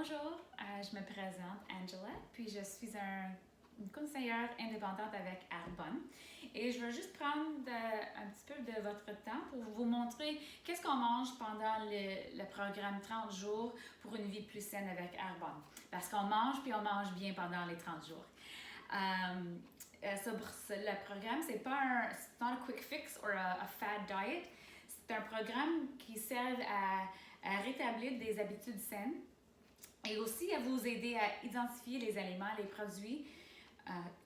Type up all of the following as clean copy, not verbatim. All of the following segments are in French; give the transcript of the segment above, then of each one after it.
Bonjour, je me présente Angela, puis je suis une conseillère indépendante avec Arbonne. Et je veux juste prendre un petit peu de votre temps pour vous montrer qu'est-ce qu'on mange pendant le programme 30 jours pour une vie plus saine avec Arbonne. Parce qu'on mange, puis on mange bien pendant les 30 jours. Le programme, c'est not a quick fix or a fad diet. C'est un programme qui sert à rétablir des habitudes saines et aussi à vous aider à identifier les aliments, les produits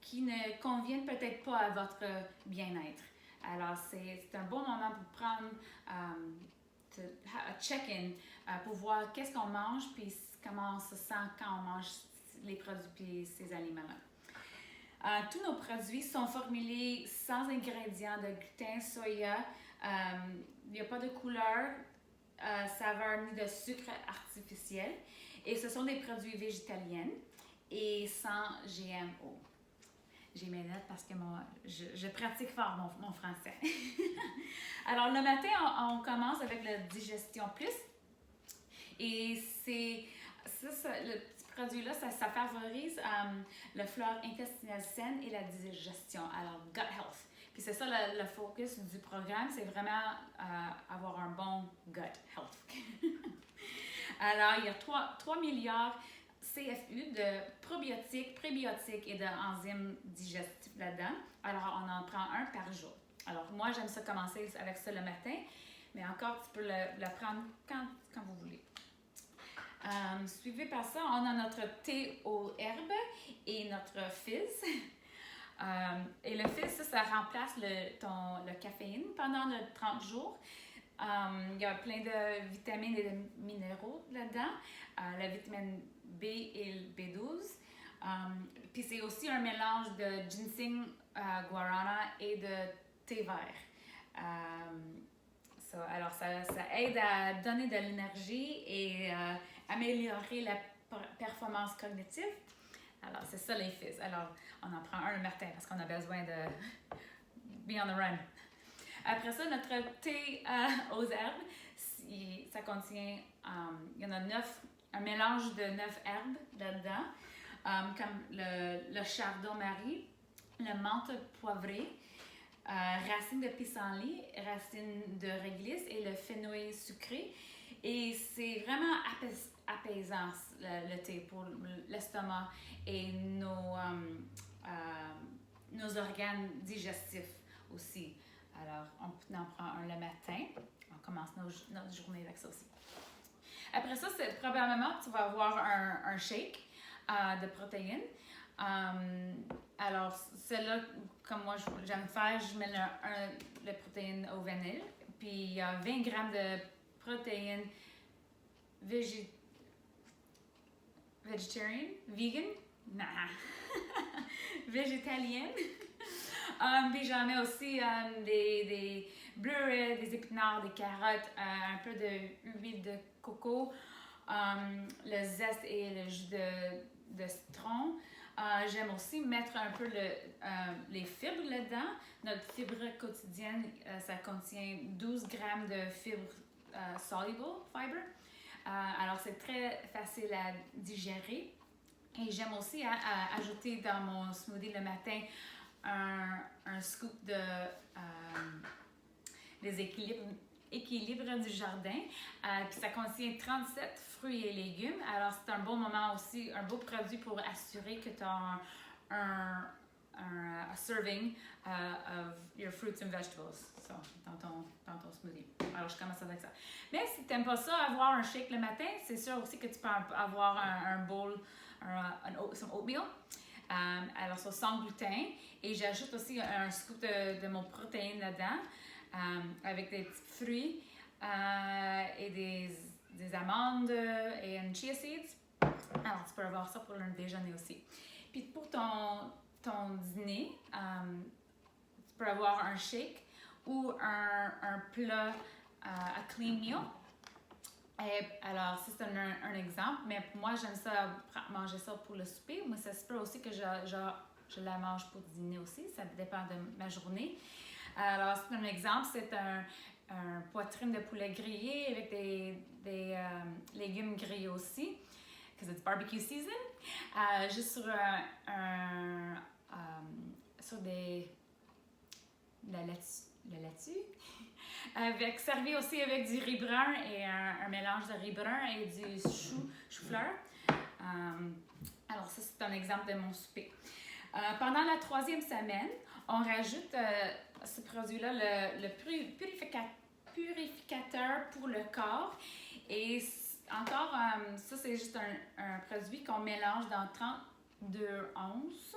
qui ne conviennent peut-être pas à votre bien-être. Alors, c'est un bon moment pour prendre un check-in pour voir qu'est-ce qu'on mange puis comment on se sent quand on mange les produits et ces aliments-là. Tous nos produits sont formulés sans ingrédients de gluten, soya, il n'y a pas de couleur, saveur ni de sucre artificiel. Et ce sont des produits végétaliens et sans GMO. J'ai mes notes parce que je pratique fort mon français. Alors, le matin, on commence avec la digestion plus. Et le petit produit-là, ça favorise la flore intestinale saine et la digestion. Alors, gut health. Puis c'est ça le focus du programme, c'est vraiment avoir un bon gut health. Alors, il y a 3 milliards CFU de probiotiques, prébiotiques et d'enzymes digestifs là-dedans. Alors, on en prend un par jour. Alors, moi, j'aime ça commencer avec ça le matin, mais encore, tu peux le prendre quand vous voulez. Suivi par ça, on a notre thé aux herbes et notre fizz. Et le fizz, ça remplace le caféine pendant le 30 jours. Il y a plein de vitamines et de minéraux là-dedans, la vitamine B et le B12. Puis c'est aussi un mélange de ginseng, guarana et de thé vert. Alors ça aide à donner de l'énergie et améliorer la performance cognitive. Alors c'est ça les fizz. Alors on en prend un le matin parce qu'on a besoin de be on the run. Après ça, notre thé aux herbes, ça contient, il y en a 9, un mélange de 9 herbes là-dedans, comme le chardon-marie, le menthe poivré, racine de pissenlit, racine de réglisse et le fenouil sucré. Et c'est vraiment apaisant le thé pour l'estomac et nos organes digestifs aussi. Alors, on en prend un le matin. On commence notre journée avec ça aussi. Après ça, probablement, tu vas avoir un shake de protéines. Alors, celle-là, comme moi, j'aime faire, je mets le protéine au vanille. Puis, il y a 20 grammes de protéines vegetarian, vegan, végétalienne. Puis j'en mets aussi des bleurets, des épinards, des carottes, un peu d'huile de coco, le zeste et le jus de citron. J'aime aussi mettre un peu les fibres là-dedans. Notre fibre quotidienne, ça contient 12 grammes de fibres soluble fiber. Alors c'est très facile à digérer. Et j'aime aussi ajouter dans mon smoothie le matin un scoop des équilibres du jardin. Puis ça contient 37 fruits et légumes. Alors, c'est un bon moment aussi, un beau produit pour assurer que tu as a serving of your fruits and vegetables dans ton smoothie. Alors, je commence avec ça. Mais si tu n'aimes pas ça, avoir un shake le matin, c'est sûr aussi que tu peux avoir un bowl, some oatmeal. Alors, ça sans gluten. Et j'ajoute aussi un scoop de mon protéine là-dedans, avec des petits fruits et des amandes et un chia seeds. Alors, tu peux avoir ça pour le déjeuner aussi. Puis pour ton dîner, tu peux avoir un shake ou un plat à clean meal. Et alors, ça, c'est un exemple, mais pour moi, j'aime ça manger ça pour le souper. Moi, ça se peut aussi que je la mange pour dîner aussi. Ça dépend de ma journée. Alors, c'est un exemple. C'est un poitrine de poulet grillé avec des légumes grillés aussi. Because barbecue season. Juste sur sur la laitue. Servi aussi avec du riz brun et un mélange de riz brun et du chou-fleur. Alors ça, c'est un exemple de mon souper. Pendant la 3e semaine, on rajoute ce produit-là, le purificateur pour le corps. Et encore, ça, c'est juste un produit qu'on mélange dans 32 ounces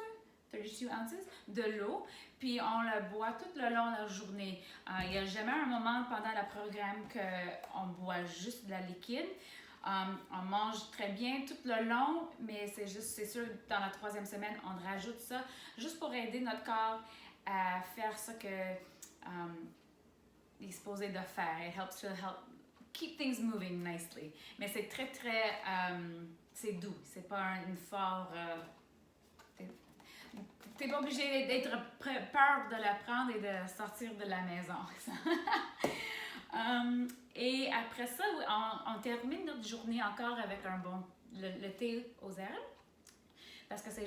de l'eau, puis on le boit tout le long de la journée. Il n'y a jamais un moment pendant le programme qu'on boit juste de la liquide. On mange très bien tout le long, mais c'est sûr, dans la 3e semaine, on rajoute ça juste pour aider notre corps à faire ce que il est supposé de faire. It helps to keep things moving nicely. Mais c'est très, c'est doux. C'est pas une fort... t'es pas obligé d'être peur de la prendre et de sortir de la maison. Et après ça, on termine notre journée encore avec le thé aux herbes. Parce que c'est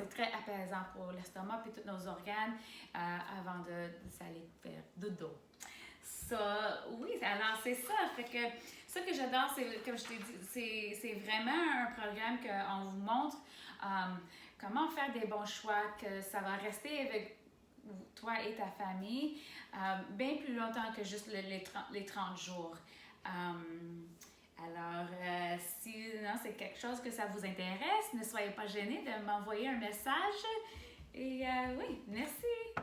très apaisant pour l'estomac et tous nos organes avant d'aller faire dodo. Oui, alors c'est ça. Fait que ça que j'adore, c'est, comme je t'ai dit, c'est vraiment un programme qu'on vous montre comment faire des bons choix, que ça va rester avec toi et ta famille bien plus longtemps que juste les 30 jours. Alors, si c'est quelque chose que ça vous intéresse, ne soyez pas gênés de m'envoyer un message. Et oui, merci!